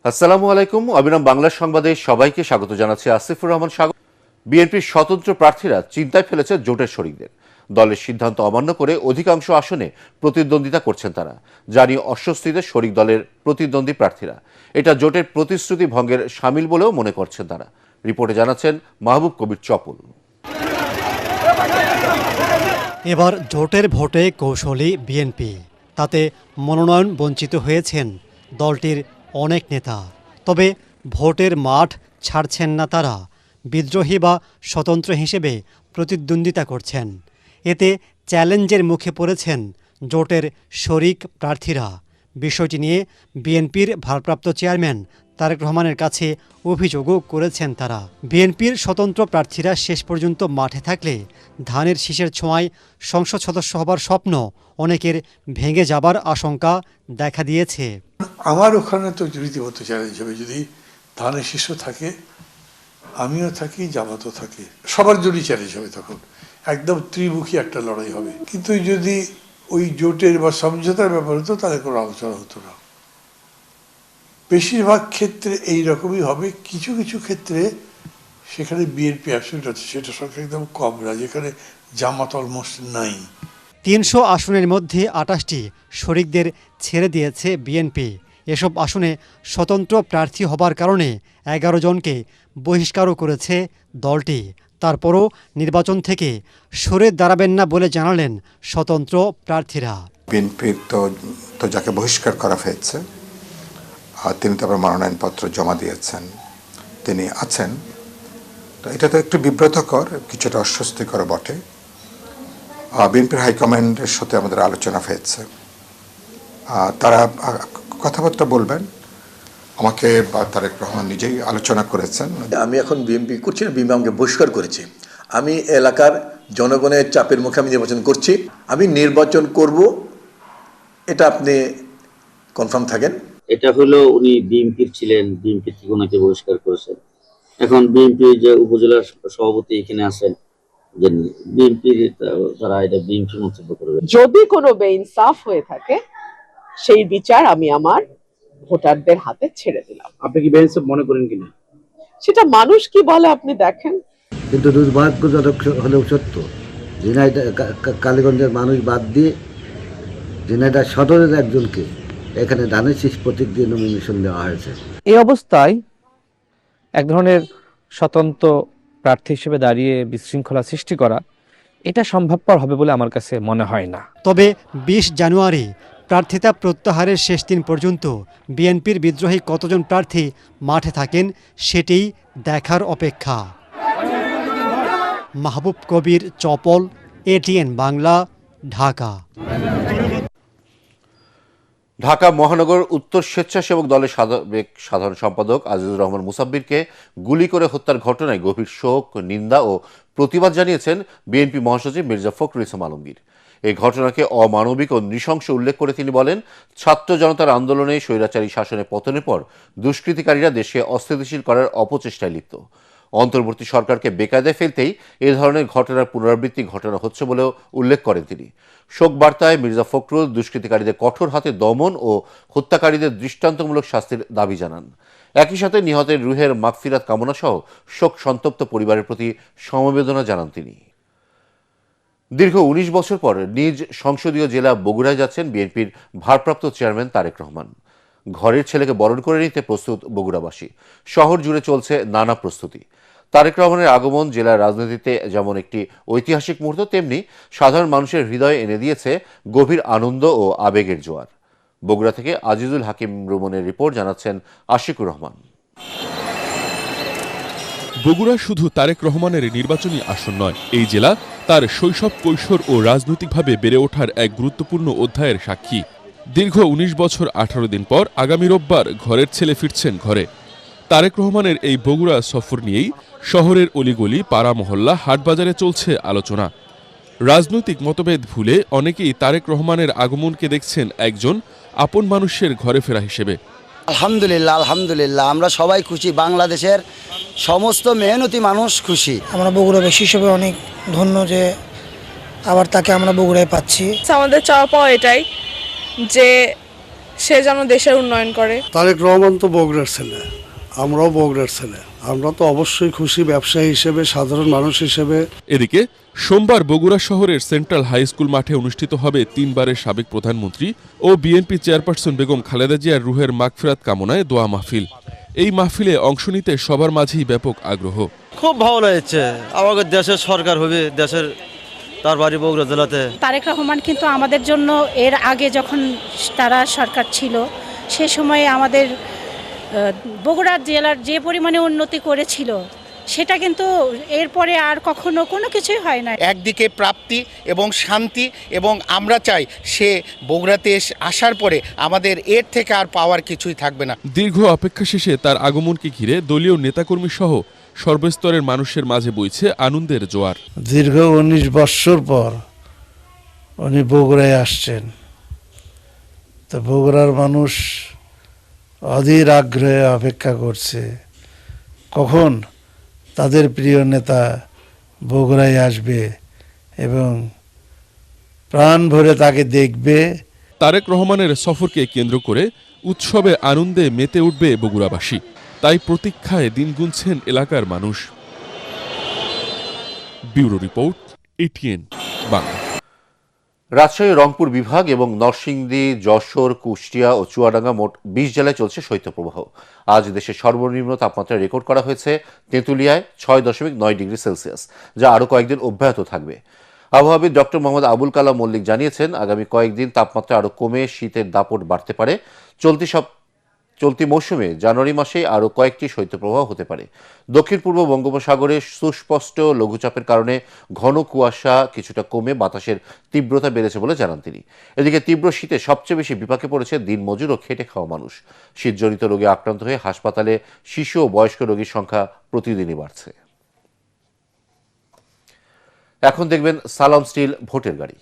আসসালামু আলাইকুম। অবিরাম বাংলা সংবাদে সবাইকে স্বাগত জানাচ্ছি। আসিফুর রহমান সাগর। বিএনপির স্বতন্ত্র প্রার্থীরা চিন্তায় ফেলেছে জোটের শরিকদের। দলের সিদ্ধান্ত অমান্য করে অধিকাংশ আসনে প্রতিদ্বন্দ্বিতা করছেন তারা, যা নিয়ে অস্বস্তিতে শরিক দলের প্রতিদ্বন্দ্বী প্রার্থীরা। এটা জোটের প্রতিশ্রুতি ভঙ্গের শামিল বলেও মনে করছেন তারা। রিপোর্টে জানাচ্ছেন মাহবুব কবির চপল। এবার জোটের ভোটে কৌশলী বিএনপি, তাতে মনোনয়ন বঞ্চিত হয়েছেন দলটির অনেক নেতা। তবে ভোটের মাঠ ছাড়ছেন না তারা, বিদ্রোহী বা স্বতন্ত্র হিসেবে প্রতিদ্বন্দ্বিতা করছেন। এতে চ্যালেঞ্জের মুখে পড়েছেন জোটের শরিক প্রার্থীরা। বিষয়টি নিয়ে বিএনপির ভারপ্রাপ্ত চেয়ারম্যান তারেক রহমানের কাছে অভিযোগও করেছেন তারা। বিএনপির স্বতন্ত্র প্রার্থীরা শেষ পর্যন্ত মাঠে থাকলে ধানের শীষের ছোঁয়ায় সংসদ সদস্য হবার স্বপ্ন অনেকের ভেঙে যাবার আশঙ্কা দেখা দিয়েছে। আমার ওখানে তো রীতিমতো চ্যালেঞ্জ হবে, যদি ধানের শীর্ষ থাকে, আমিও থাকি, জামাতও থাকে, সবার জন্যই চ্যালেঞ্জ হবে। তখন একদম ত্রিমুখী একটা লড়াই হবে। কিন্তু যদি ওই জোটের বা সমঝোতার ব্যাপার হতো তাহলে কোনো আলোচনা হতো না। বেশিরভাগ ক্ষেত্রে এই রকমই হবে। কিছু কিছু ক্ষেত্রে সেখানে বিএনপি অ্যাবসেন্ট আছে, সেটা সংখ্যা একদম কম না, যেখানে জামাত অলমোস্ট নাই। ৩০০ আসনের মধ্যে ২৮টি শরিকদের ছেড়ে দিয়েছে বিএনপি। এসব আসনে স্বতন্ত্র প্রার্থী হবার কারণে ১১ জনকে বহিষ্কারও করেছে দলটি। তারপরও নির্বাচন থেকে সরে দাঁড়াবেন না বলে জানালেন স্বতন্ত্র প্রার্থীরা। বিএনপির তো যাকে বহিষ্কার করা হয়েছে তিনি তো আবার মনোনয়নপত্র জমা দিয়েছেন, তিনি আছেন। তো এটা তো একটু বিব্রতকর, কিছুটা অস্বস্তিকর বটে। বিএনপির হাইকমান্ডের সাথে আমাদের আলোচনা হয়েছে, তারা কথাবার্তা বলবেন। আমাকে বা তারেক রহমান নিজেই আলোচনা করেছেন। আমি এখন বিএনপি করছি না, বিএনপি আমাকে বহিষ্কার করেছে। আমি এলাকার জনগণের চাপের মুখে আমি নির্বাচন করছি, আমি নির্বাচন করব, এটা আপনি কনফার্ম থাকেন। এটা হলো উনি বিএনপির ছিলেন, বিএনপি থেকে ওনাকে বহিষ্কার করেছেন। এখন বিএনপি যে উপজেলার সভাপতি এখানে আছেন, যে বিএনপির তারা এটা বিএনপি মন্তব্য করবে। যদি কোনো বেইনসাফ হয়ে থাকে সেই বিচার আমি আমার ভোটারদের হাতে ছেড়ে দিলাম। আপনি কি বেইনসাফ মনে করেন কিনা সেটা মানুষ কি বলে আপনি দেখেন। কিন্তু দুর্ভাগ্যজনক হলেও সত্য, ঝিনাইদহ কালীগঞ্জের মানুষ বাদ দিয়ে ঝিনাইদহ সদরের একজনকে এখানে ধানের শীষ প্রতীক দিয়ে নমিনেশন দেওয়া হয়েছে। এই অবস্থায় এক ধরনের স্বতন্ত্র প্রার্থী হিসেবে দাঁড়িয়ে বিশৃঙ্খলা সৃষ্টি করা, এটা সম্ভবপর হবে বলে আমার কাছে মনে হয় না। তবে ২০ জানুয়ারি প্রার্থিতা প্রত্যাহারের শেষ দিন পর্যন্ত বিএনপির বিদ্রোহী কতজন প্রার্থী মাঠে থাকেন সেটিই দেখার অপেক্ষা। মাহবুব কবির চপল, এটিএন বাংলা, ঢাকা। ঢাকা মহানগর উত্তর স্বেচ্ছাসেবক দলের সাবেক সাধারণ সম্পাদক আজিজুর রহমান মুসাব্বিরকে গুলি করে হত্যার ঘটনায় গভীর শোক, নিন্দা ও প্রতিবাদ জানিয়েছেন বিএনপি মহাসচিব মির্জা ফখরুল ইসলাম আলমগীর। এই ঘটনাকে অমানবিক ও নৃশংস উল্লেখ করে তিনি বলেন, ছাত্র জনতার আন্দোলনে স্বৈরাচারী শাসনের পতনের পর দুষ্কৃতিকারীরা দেশকে অস্থিতিশীল করার অপচেষ্টায় লিপ্ত। অন্তর্বর্তী সরকারকে বেকায়দায় ফেলতেই এ ধরনের ঘটনার পুনরাবৃত্তি ঘটনা হচ্ছে বলেও উল্লেখ করেন তিনি। শোক বার্তায় মির্জা ফখরুল দুষ্কৃতিকারীদের কঠোর হাতে দমন ও হত্যাকারীদের দৃষ্টান্তমূলক শাস্তির দাবি জানান। একই সাথে নিহতের রুহের মাগফিরাত কামনা সহ শোক সন্তপ্ত পরিবারের প্রতি সমবেদনা জানান তিনি। দীর্ঘ ১৯ বছর পর নিজ সংসদীয় জেলা বগুড়ায় যাচ্ছেন বিএনপির ভারপ্রাপ্ত চেয়ারম্যান তারেক রহমান। ঘরের ছেলেকে বরণ করে নিতে প্রস্তুত বগুড়াবাসী। শহর জুড়ে চলছে নানা প্রস্তুতি। তারেক রহমানের আগমন জেলার রাজনীতিতে যেমন একটি ঐতিহাসিক মুহূর্ত, তেমনি সাধারণ মানুষের হৃদয়ে এনে দিয়েছে গভীর আনন্দ ও আবেগের জোয়ার। বগুড়া থেকে আজিজুল হাকিম রুমনের রিপোর্ট, জানাচ্ছেন আশিকুর রহমান। বগুড়া শুধু তারেক রহমানের নির্বাচনী আসন নয়, এই জেলা তার শৈশব, কৈশোর ও রাজনৈতিকভাবে বেড়ে ওঠার এক গুরুত্বপূর্ণ অধ্যায়ের সাক্ষী। দীর্ঘ ১৯ বছর ১৮ দিন পর আগামী রোববার ঘরের ছেলে ফিরছেন ঘরে। তারেক রহমানের এই বগুড়া সফর নিয়েই শহরের অলিগলি, পাড়া মহল্লা, হাটবাজারে চলছে আলোচনা। রাজনৈতিক মতভেদ ভুলে অনেকেই তারেক রহমানের আগমনকে দেখছেন একজন আপন মানুষের ঘরে ফেরা হিসেবে। আলহামদুলিল্লাহ, আলহামদুলিল্লাহ, আমরা সবাই খুশি, বাংলাদেশের সমস্ত মেহনতি মানুষ খুশি। আমরা বগুড়াবাসী হিসেবে অনেক ধন্য যে আবার তাকে আমরা বগুড়ায় পাচ্ছি। আমাদের চাওয়া পাওয়া এটাই যে সে যেন দেশের উন্নয়ন করে। তারেক রহমান তো বগুড়ার ছেলে, আমরাও বগুড়ার ছেলে, আমরা তো অবশ্যই খুশি ব্যবসায়ী হিসেবে, সাধারণ মানুষ হিসেবে। এদিকে সোমবার বগুড়া শহরের সেন্ট্রাল হাই স্কুল মাঠে অনুষ্ঠিত হবে 3 বারের সাবেক প্রধানমন্ত্রী ও বিএনপি চেয়ারপারসন বেগম খালেদা জিয়ার রুহের মাগফিরাত কামনায় দোয়া মাহফিল। এই মাহফিলে অংশ নিতে সবার মাঝেই ব্যাপক আগ্রহ। খুব ভালো লাগছে, আমাদের দেশের সরকার হবে, দেশের তার বাড়ি বগুড়া জেলাতে। তারেক রহমান কিন্তু আমাদের জন্য এর আগে যখন তারা সরকার ছিল সে সময়ে আমাদের বগুড়া জেলার যে পরিমাণে উন্নতি করেছিল সেটা কিন্তু এরপরে আর কখনো কোনো কিছুই হয় না। একদিকে প্রাপ্তি এবং শান্তি, এবং আমরা চাই সে বগুড়াতে আসার পরে আমাদের এর থেকে আর পাওয়ার কিছুই থাকবে না। দীর্ঘ অপেক্ষা শেষে তার আগমনকে ঘিরে দলীয় নেতাকর্মী সহ সর্বস্তরের মানুষের মাঝে বইছে আনন্দের জোয়ার। দীর্ঘ 19 বৎসর পর উনি বগুড়ায় আসছেন, তো বগুড়ার মানুষ অধীর আগ্রহে অপেক্ষা করছে কখন তাদের প্রিয় নেতা বগুড়ায় আসবে এবং প্রাণ ভরে তাকে দেখবে। তারেক রহমানের সফরকে কেন্দ্র করে উৎসবে আনন্দে মেতে উঠবে বগুড়াবাসী, তাই প্রতীক্ষায় দিন গুনছেন এলাকার মানুষ। Bureau report, ATN Bangla. Rajshahi, Rangpur বিভাগ এবং নরসিংদী, যশোর, কুষ্টিয়া ও চুয়াডাঙ্গা মোট 20 জেলায় চলছে শৈত্যপ্রবাহ। আজ দেশের সর্বনিম্ন তাপমাত্রা রেকর্ড করা হয়েছে তেঁতুলিয়ায় 6.9 ডিগ্রি সেলসিয়াস, যা আরও কয়েকদিন অব্যাহত থাকবে। আবহাওয়াবিদ ডক্টর মোহাম্মদ আবুল কালাম মল্লিক জানিয়েছেন, আগামী কয়েকদিন তাপমাত্রা আরও কমে শীতের দাপট বাড়তে পারে। চলতি মৌসুমে জানুয়ারি মাসে আরও কয়েকটি শৈত্যপ্রবাহ হতে পারে। দক্ষিণ পূর্ব বঙ্গোপসাগরে সুস্পষ্ট লঘুচাপের কারণে ঘন কুয়াশা কিছুটা কমে বাতাসের তীব্রতা বেড়েছে বলে জানান তিনি। এদিকে তীব্র শীতে সবচেয়ে বেশি বিপাকে পড়েছে দিনমজুর ও খেটে খাওয়া মানুষ। শীতজনিত রোগে আক্রান্ত হয়ে হাসপাতালে শিশু ও বয়স্ক রোগীর সংখ্যা প্রতিদিনই বাড়ছে। এখন দেখবেন সালাম স্টিল ভোটের গাড়ি।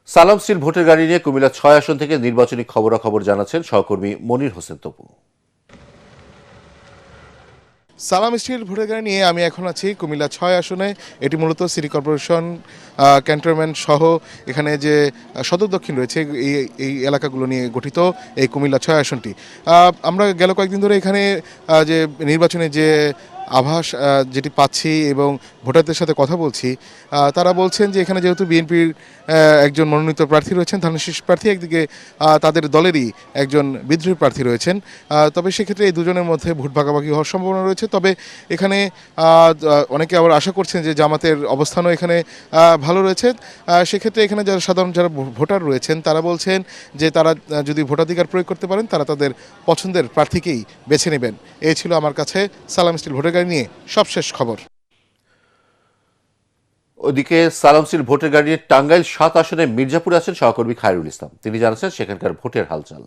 সালাম স্টিল ভোটের গাড়ি নিয়ে কুমিল্লা 6 আসন থেকে নির্বাচনী খবরাখবর জানাচ্ছেন সহকর্মী মনির হোসেন তপু। সালাম স্টিল ভোটের গাড়ি নিয়ে আমি এখন আছি কুমিল্লা 6 আসনে। এটি মূলত সিটি কর্পোরেশন, ক্যান্টনমেন্ট সহ এখানে যে সদর দক্ষিণ রয়েছে এই এলাকাগুলো নিয়ে গঠিত এই কুমিল্লা 6 আসনটি। আমরা গেল কয়েকদিন ধরে এখানে যে নির্বাচনে যে আভাস যেটি পাচ্ছি এবং ভোটারদের সাথে কথা বলছি, তারা বলছেন যে এখানে যেহেতু বিএনপির একজন মনোনীত প্রার্থী রয়েছেন, ধানের প্রার্থী, একদিকে তাদের দলেরই একজন বিদ্রোহী প্রার্থী রয়েছেন, তবে সেক্ষেত্রে এই দুজনের মধ্যে ভোট ভাগাভাগি হওয়ার সম্ভাবনা রয়েছে। তবে এখানে অনেকে আবার আশা করছেন যে জামাতের অবস্থানও এখানে ভালো রয়েছে। সেক্ষেত্রে এখানে যারা সাধারণ যারা ভোটার রয়েছেন তারা বলছেন যে তারা যদি ভোটাধিকার প্রয়োগ করতে পারেন তারা তাদের পছন্দের প্রার্থীকেই বেছে নেবেন। এই ছিল আমার কাছে সালাম স্টিল ভোটের গাড়ি নিয়ে সবশেষ খবর। ওদিকে সালাম স্টিল ভোটের গাড়ি নিয়ে টাঙ্গাইল 7 আসনে মির্জাপুরে আছেন সহকর্মী খায়রুল ইসলাম। তিনি জানাচ্ছেন সেখানকার ভোটের হালচাল।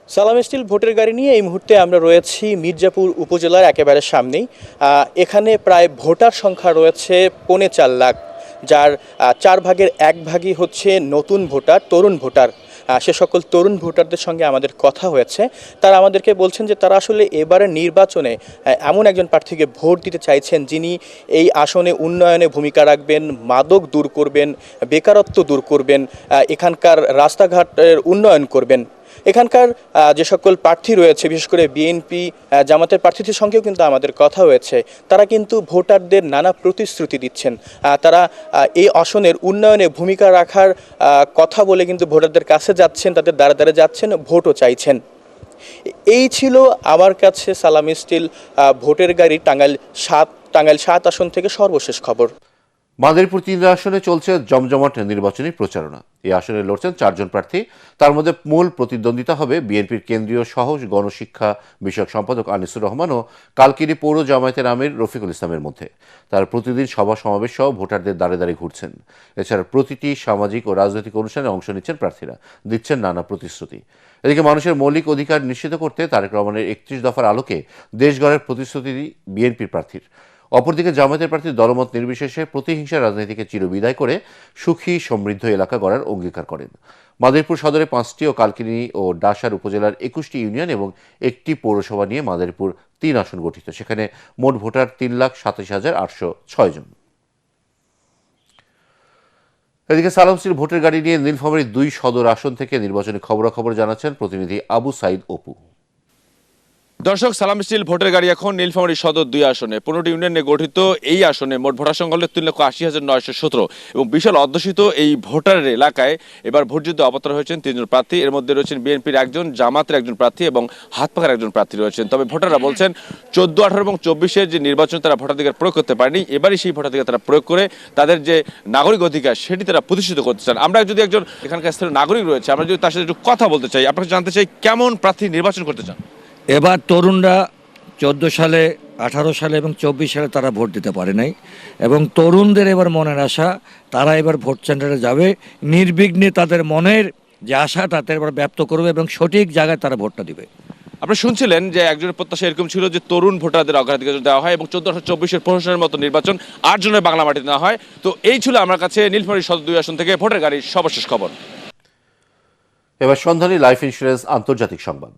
সালাম স্টিল ভোটের গাড়ি নিয়ে এই মুহূর্তে আমরা রয়েছি মির্জাপুর উপজেলার একেবারে সামনেই। এখানে প্রায় ভোটার সংখ্যা রয়েছে 4.25 লাখ, যার 4 ভাগের 1 ভাগই হচ্ছে নতুন ভোটার, তরুণ ভোটার। সে সকল তরুণ ভোটারদের সঙ্গে আমাদের কথা হয়েছে। তারা আমাদেরকে বলছেন যে তারা আসলে এবারের নির্বাচনে এমন একজন প্রার্থীকে ভোট দিতে চাইছেন যিনি এই আসনে উন্নয়নে ভূমিকা রাখবেন, মাদক দূর করবেন, বেকারত্ব দূর করবেন, এখানকার রাস্তাঘাটের উন্নয়ন করবেন। এখানকার যে সকল প্রার্থী রয়েছে, বিশেষ করে বিএনপি জামাতের প্রার্থীদের সঙ্গেও কিন্তু আমাদের কথা হয়েছে। তারা কিন্তু ভোটারদের নানা প্রতিশ্রুতি দিচ্ছেন। তারা এই আসনের উন্নয়নে ভূমিকা রাখার কথা বলে কিন্তু ভোটারদের কাছে যাচ্ছেন, তাদের দ্বারে দ্বারে যাচ্ছেন, ভোটও চাইছেন। এই ছিল আমার কাছে সালাম স্টিল ভোটের গাড়ি টাঙ্গাইল 7 আসন থেকে সর্বশেষ খবর। মাদারীপুর 3 আসনে চলছে জমজমাট নির্বাচনী প্রচারণা। এই আসনে লড়ছেন 4 জন প্রার্থী। তার মধ্যে মূল প্রতিদ্বন্দ্বিতা হবে বিএনপির কেন্দ্রীয় সহ গণশিক্ষা বিষয়ক সম্পাদক আনিসুর রহমান ও কালকিনি পৌর জামায়াতের আমির রফিকুল ইসলামের মধ্যে। তার প্রতিদিন সভা সমাবেশ সহ ভোটারদের দ্বারে দ্বারে ঘুরছেন। এছাড়া প্রতিটি সামাজিক ও রাজনৈতিক অনুষ্ঠানে অংশ নিচ্ছেন প্রার্থীরা, দিচ্ছেন নানা প্রতিশ্রুতি। এদিকে মানুষের মৌলিক অধিকার নিশ্চিত করতে তারেক রহমানের 31 দফার আলোকে দেশ গড়ার প্রতিশ্রুতি বিএনপির প্রার্থীর। অপরদিকে জামায়াতের প্রার্থী দলমত নির্বিশেষে প্রতিহিংসা রাজনীতিকে চিরবিদায় করে সুখী সমৃদ্ধ এলাকা গড়ার অঙ্গীকার করেন। মাদারীপুর সদরে 5টি ও কালকিনি ও ডাসার উপজেলার 21টি ইউনিয়ন এবং 1টি পৌরসভা নিয়ে মাদারীপুর 3 আসন গঠিত। সেখানে মোট ভোটার 3,27,806 জন। এদিকে সালামশ্রীর ভোটের গাড়ি নিয়ে নীলফামারীর 2 সদর আসন থেকে নির্বাচনী খবরাখবর জানাচ্ছেন প্রতিনিধি আবু সাইদ অপু। দর্শক, সালাম স্টিল ভোটের গাড়ি এখন নীলফামারী সদর 2 আসনে 15টি ইউনিয়নে গঠিত এই আসনে মোট ভোটার সংখ্যা হল 3,80,917 এবং বিশাল অধ্যুষিত এই ভোটারের এলাকায় এবার ভোটযুদ্ধে অবতার হয়েছেন 3 জন প্রার্থী। এর মধ্যে রয়েছেন বিএনপির একজন, জামাতের একজন প্রার্থী এবং হাত পাখার একজন প্রার্থী রয়েছেন। তবে ভোটাররা বলছেন 14, 18 এবং 24-এর যে নির্বাচন তারা ভোটাধিকার প্রয়োগ করতে পারেনি, এবারই সেই ভোটাধিকার তারা প্রয়োগ করে তাদের যে নাগরিক অধিকার সেটি তারা প্রতিষ্ঠিত করতে চান। আমরা যদি একজন এখানকার স্থানীয় নাগরিক রয়েছে, আমরা যদি তার সাথে একটু কথা বলতে চাই, আপনাকে জানতে চাই কেমন প্রার্থী নির্বাচন করতে চান। এবার তরুণরা 14 সালে, 18 সালে এবং 24 সালে তারা ভোট দিতে পারে নাই এবং তরুণদের এবার মনের আশা তারা এবার ভোট সেন্টারে যাবে, নির্বিঘ্নে তাদের মনের যে আশা তাতে এবার ব্যক্ত করবে এবং সঠিক জায়গায় তারা ভোটটা দিবে। আপনি শুনছিলেন যে একজনের প্রত্যাশা এরকম ছিল যে তরুণ ভোটারদের অগ্রাধিকার দেওয়া হয় এবং 14, 18, 24-এর প্রশাসনের মতো নির্বাচন 8 জনের বাংলা মাটিতে নেওয়া হয়। তো এই ছিল আমার কাছে নীলফামারী সদর 2 আসন থেকে ভোটের গাড়ির সর্বশেষ খবর। এবার সন্ধানী লাইফ ইন্স্যুরেন্স আন্তর্জাতিক সংবাদ।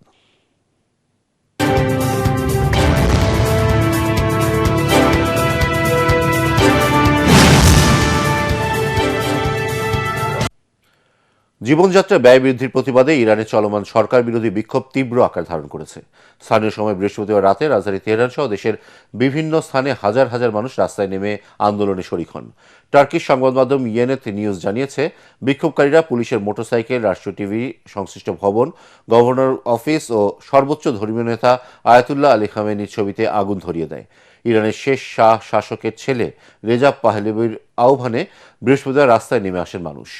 জীবনযাত্রা ব্যয় বৃদ্ধির প্রতিবাদে ইরানে চলমান সরকার বিরোধী বিক্ষোভ তীব্র আকার ধারণ করেছে। স্থানীয় সময় বৃহস্পতিবার রাতে রাজধানী তেহরান সহ দেশের বিভিন্ন স্থানে হাজার হাজার মানুষ রাস্তায় নেমে আন্দোলনে শরিক হন। টার্কিশ সংবাদ মাধ্যম ইয়েনেত নিউজ জানিয়েছে, বিক্ষোভকারীরা পুলিশের মোটরসাইকেল, রাষ্ট্রীয় টিভি, সংশ্লিষ্ট ভবন, গভর্নর অফিস ও সর্বোচ্চ ধর্মীয় নেতা আয়াতুল্লাহ আলী খামেনির ছবিতে আগুন ধরিয়ে দেয়। ইরানের শেষ শাহ শাসকের ছেলে রেজা পাহলেভির আহ্বানে বৃহস্পতিবার রাস্তায় নেমে আসেন মানুষ।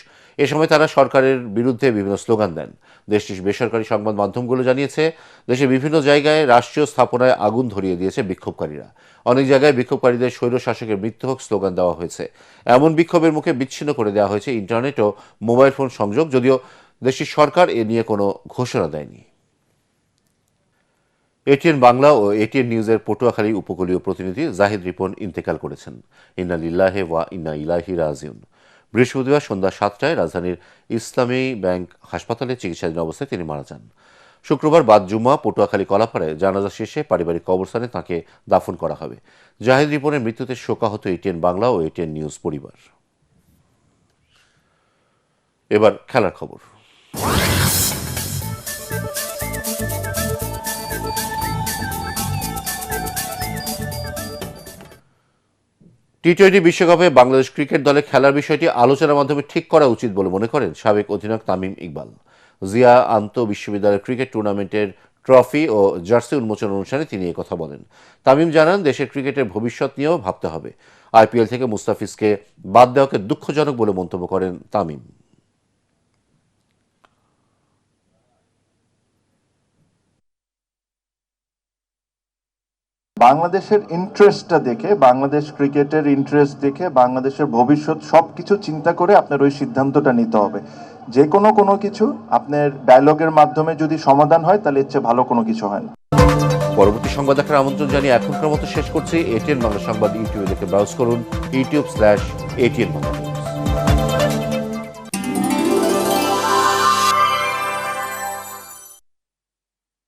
এ সময় তারা সরকারের বিরুদ্ধে বিভিন্ন স্লোগান দেন। দেশটির বেসরকারি সংবাদ মাধ্যমগুলো জানিয়েছে, দেশের বিভিন্ন জায়গায় রাষ্ট্রীয় স্থাপনায় আগুন ধরিয়ে দিয়েছে বিক্ষোভকারীরা। অনেক জায়গায় বিক্ষোভকারীদের স্বৈর শাসকের মৃত্যু হোক স্লোগান দেওয়া হয়েছে। এমন বিক্ষোভের মুখে বিচ্ছিন্ন করে দেওয়া হয়েছে ইন্টারনেট ও মোবাইল ফোন সংযোগ, যদিও দেশটির সরকার এ নিয়ে কোনো ঘোষণা দেয়নি। এটিএন বাংলা ও এটিএন নিউজের পটুয়াখালী উপকূলীয় প্রতিনিধি জাহিদ রিপন ইন্তেকাল করেছেন। ইন্না লিল্লাহি ওয়া ইন্না ইলাইহি রাজিউন। বৃহস্পতিবার সন্ধ্যা 7টায় রাজধানীর ইসলামী ব্যাংক হাসপাতালে চিকিৎসাধীন অবস্থায় তিনি মারা যান। শুক্রবার বাদ জুমা পটুয়াখালী কলাপাড়ায় জানাজা শেষে পারিবারিক কবরস্থানে তাঁকে দাফন করা হবে। জাহিদ রিপনের মৃত্যুতে শোকাহত এটিএন বাংলা ও এটিএন নিউজ পরিবার। এবার খেলার খবর। টি-20 বিশ্বকাপে বাংলাদেশ ক্রিকেট দলে খেলার বিষয়টি আলোচনার মাধ্যমে ঠিক করা উচিত বলে মনে করেন সাবেক অধিনায়ক তামিম ইকবাল। জিয়া আন্ত বিশ্ববিদ্যালয় ক্রিকেট টুর্নামেন্টের ট্রফি ও জার্সি উন্মোচন অনুষ্ঠানে তিনি কথা বলেন। তামিম জানান, দেশের ক্রিকেটের ভবিষ্যৎ নিয়েও ভাবতে হবে। আইপিএল থেকে মুস্তাফিজকে বাদ দেওয়াকে দুঃখজনক বলে মন্তব্য করেন তামিম। বাংলাদেশের ইন্টারেস্টটা দেখে, বাংলাদেশ ক্রিকেটের ইন্টারেস্ট দেখে, বাংলাদেশের ভবিষ্যৎ সবকিছু চিন্তা করে আপনার ওই সিদ্ধান্তটা নিতে হবে। যে কোনো কিছু আপনার ডায়লগের মাধ্যমে যদি সমাধান হয় তাহলে এর চেয়ে ভালো কোনো কিছু হয় না। পরবর্তী সংবাদ দেখার আমন্ত্রণ জানিয়ে এখনকার মতো শেষ করছি। এটিএন বাংলা সংবাদ ইউটিউবে দেখে ব্রাউজ করুন, youtube/ATN বাংলা।